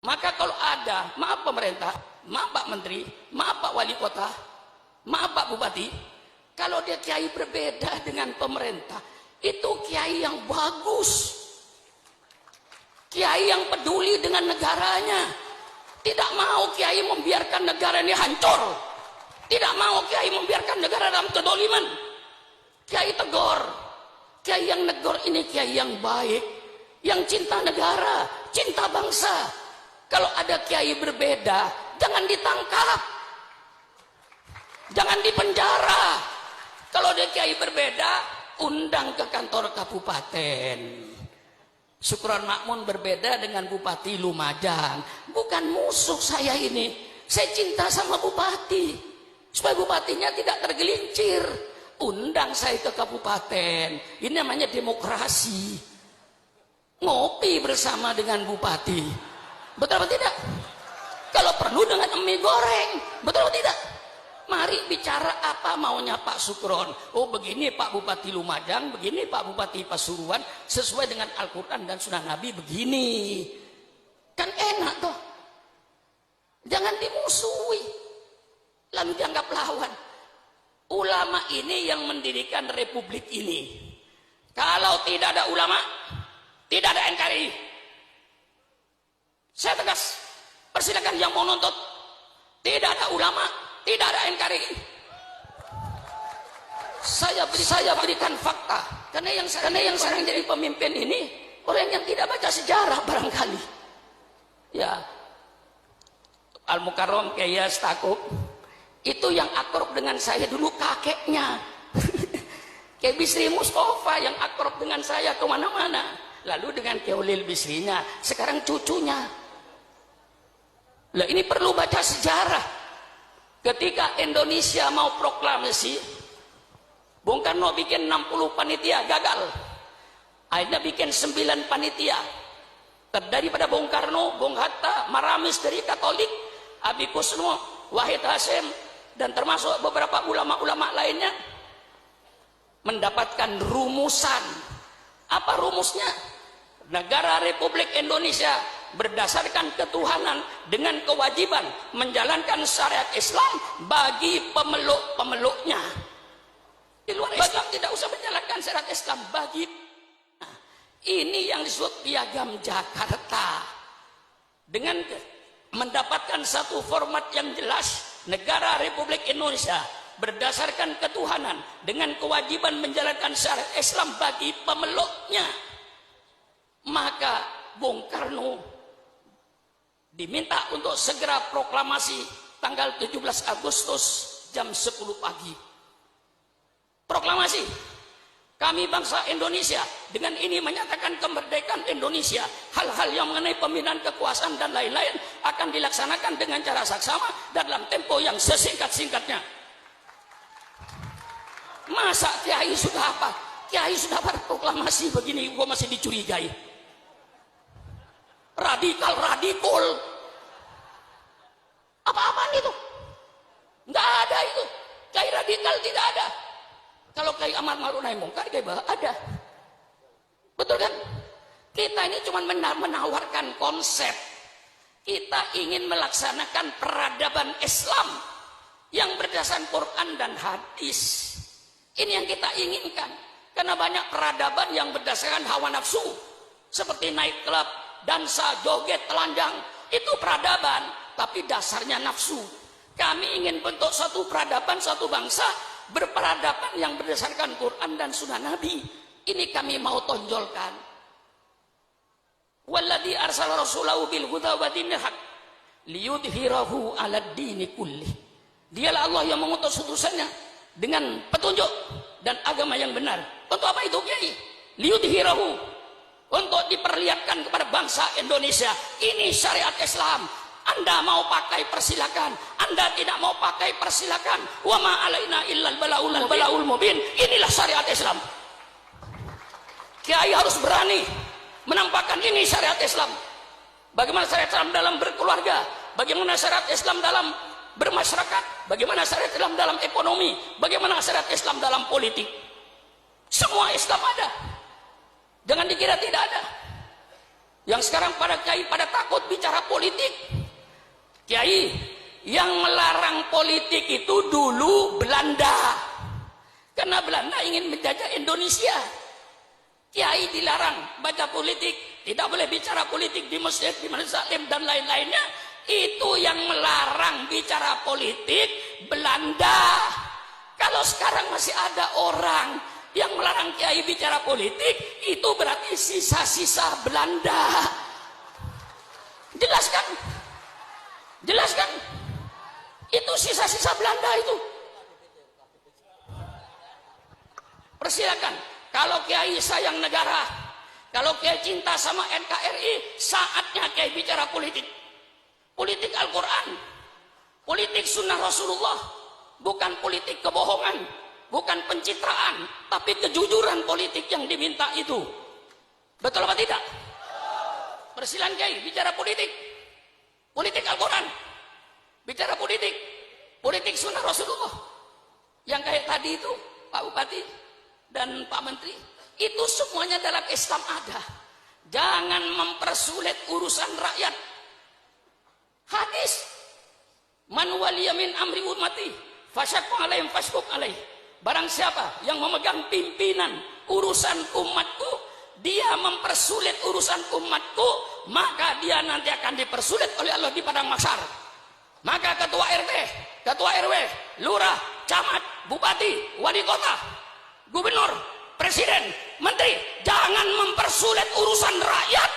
Maka kalau ada, maaf pemerintah, maaf Pak Menteri, maaf Pak Wali Kota, maaf Pak Bupati, kalau dia kiai berbeda dengan pemerintah, itu kiai yang bagus, kiai yang peduli dengan negaranya, tidak mau kiai membiarkan negara ini hancur, tidak mau kiai membiarkan negara dalam kedoliman. Kiai tegur, kiai yang negor ini kiai yang baik, yang cinta negara, cinta bangsa. Kalau ada kiai berbeda, jangan ditangkap, jangan dipenjara. Kalau ada kiai berbeda, undang ke kantor kabupaten. Syukron Makmun berbeda dengan Bupati Lumajang. Bukan musuh saya ini, saya cinta sama bupati, supaya bupatinya tidak tergelincir. Undang saya ke kabupaten. Ini namanya demokrasi. Ngopi bersama dengan bupati. Betul atau tidak? Kalau perlu dengan mie goreng. Betul atau tidak? Mari bicara apa maunya Pak Sukron. Oh begini Pak Bupati Lumajang, begini Pak Bupati Pasuruan, sesuai dengan Al-Quran dan Sunnah Nabi begini. Kan enak toh. Jangan dimusuhi, lalu dianggap lawan. Ulama ini yang mendirikan republik ini. Kalau tidak ada ulama, tidak ada NKRI. Saya tegas, persilakan yang mau nuntut. Tidak ada ulama, tidak ada NKRI. Saya berikan fakta. Karena yang sekarang jadi pemimpin ini orang yang tidak baca sejarah barangkali. Ya, Al-Mukarram Kiai Stakuf itu yang akrab dengan saya dulu kakeknya. Kiai Bisri Mustafa yang akrab dengan saya kemana-mana. Lalu dengan Kiai Ulil Bisrinya, sekarang cucunya. Lah ini perlu baca sejarah. Ketika Indonesia mau proklamasi, Bung Karno bikin 60 panitia, gagal. Akhirnya bikin 9 panitia. Terdiri pada Bung Karno, Bung Hatta, Maramis dari Katolik, Abi Kusno, Wahid Hasyim, dan termasuk beberapa ulama-ulama lainnya mendapatkan rumusan. Apa rumusnya? Negara Republik Indonesia berdasarkan ketuhanan dengan kewajiban menjalankan syariat Islam bagi pemeluk-pemeluknya. Di luar Islam tidak usah menjalankan syariat Islam bagi. Ini yang disebut Piagam Jakarta. Dengan mendapatkan satu format yang jelas, negara Republik Indonesia berdasarkan ketuhanan dengan kewajiban menjalankan syariat Islam bagi pemeluknya. Maka Bung Karno diminta untuk segera proklamasi tanggal 17 Agustus jam 10 pagi. Proklamasi, kami bangsa Indonesia dengan ini menyatakan kemerdekaan Indonesia. Hal-hal yang mengenai pembinaan kekuasaan dan lain-lain akan dilaksanakan dengan cara saksama dalam tempo yang sesingkat-singkatnya. Masa kiai sudah apa? Kiai sudah berproklamasi begini, gua masih dicurigai. Radikal. Apa-apaan itu? Nggak ada itu. Kiai radikal tidak ada. Kalau Kiai Amar Ma'ruf Nahi Munkar, Kiai Bah ada. Betul kan? Kita ini cuma menawarkan konsep. Kita ingin melaksanakan peradaban Islam yang berdasarkan Quran dan hadis. Ini yang kita inginkan. Karena banyak peradaban yang berdasarkan hawa nafsu. Seperti naik klub, dansa, joget, telanjang. Itu peradaban, tapi dasarnya nafsu. Kami ingin bentuk satu peradaban, satu bangsa berperadaban yang berdasarkan Quran dan Sunnah Nabi. Ini kami mau tonjolkan. Walladzi arsala rasulahu bil huda wa dinil haq liyudhhirahu 'alad dini kulli. Dialah Allah yang mengutus utusannya dengan petunjuk dan agama yang benar. Untuk apa itu, Kiai? Liyudhhirahu, untuk diperlihatkan kepada bangsa Indonesia, ini syariat Islam. Anda mau pakai persilakan, Anda tidak mau pakai persilakan. Wa ma alaina illal balaul mubin. Inilah syariat Islam. Kiai harus berani menampakkan ini syariat Islam. Bagaimana syariat Islam dalam berkeluarga, bagaimana syariat Islam dalam bermasyarakat, bagaimana syariat Islam dalam ekonomi, bagaimana syariat Islam dalam politik. Semua Islam ada. Jangan dikira tidak ada. Yang sekarang pada kiai pada takut bicara politik. Kiai yang melarang politik itu dulu Belanda. Karena Belanda ingin menjajah Indonesia. Kiai dilarang baca politik, tidak boleh bicara politik di masjid, di majelis taklim dan lain-lainnya. Itu yang melarang bicara politik Belanda. Kalau sekarang masih ada orang yang melarang kiai bicara politik, itu berarti sisa-sisa Belanda. Jelaskan? Jelaskan? Itu sisa-sisa Belanda itu. Persilakan. Kalau kiai sayang negara, kalau kiai cinta sama NKRI, saatnya kiai bicara politik. Politik Al-Quran, politik sunnah Rasulullah, bukan politik kebohongan, bukan pencitraan, tapi kejujuran politik yang diminta itu. Betul apa tidak? Persilakan kiai bicara politik. Politik Al-Quran, bicara politik, politik sunnah Rasulullah. Yang kayak tadi itu, Pak Bupati dan Pak Menteri, itu semuanya dalam Islam ada. Jangan mempersulit urusan rakyat. Hadis, man waliya min amri ummati fasyaqqa alaihim fashquq alaih. Barang siapa yang memegang pimpinan urusan umatku, dia mempersulit urusan umatku, maka dia nanti akan dipersulit oleh Allah di padang mahsyar. Maka ketua RT, ketua RW, lurah, camat, bupati, wali kota, gubernur, presiden, menteri, jangan mempersulit urusan rakyat.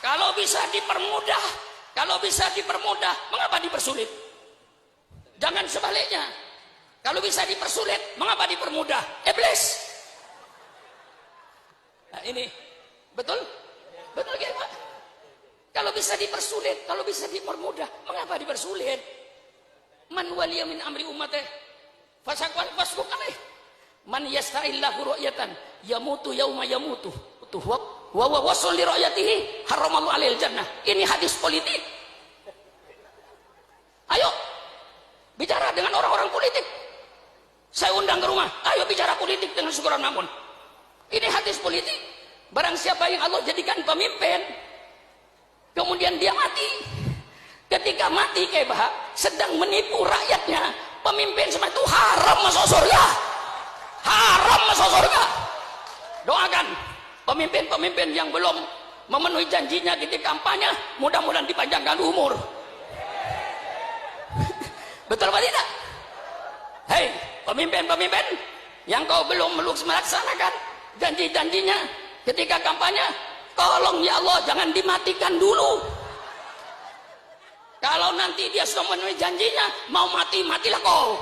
Kalau bisa dipermudah, kalau bisa dipermudah, mengapa dipersulit? Jangan sebaliknya. Kalau bisa dipersulit, mengapa dipermudah? Iblis. Nah ini betul, betul ya Pak. Kalau bisa dipersulit, kalau bisa dipermudah, mengapa dipersulit? Man waliya min amri umatih fasaqwal fasbuq alaih. Man yasta'illahu ru'yatan yamutu yauma yamutu. Wa wasul li ru'yatihi haramallahu alaihil jannah. Ini hadis politik. Ayo bicara dengan orang-orang politik. Saya undang ke rumah. Ayo bicara politik dengan Syukuran Makmun. Ini hadis politik. Barang siapa yang Allah jadikan pemimpin, kemudian dia mati. Ketika mati kayak bah, sedang menipu rakyatnya, pemimpin semacam itu haram masuk surga. Haram masuk surga. Doakan pemimpin-pemimpin yang belum memenuhi janjinya ketika kampanye, mudah-mudahan dipanjangkan umur. Betul apa tidak? Hei, pemimpin-pemimpin yang kau belum melaksanakan janji-janjinya ketika kampanye, tolong ya Allah jangan dimatikan dulu. Kalau nanti dia sudah memenuhi janjinya, mau mati, matilah kau.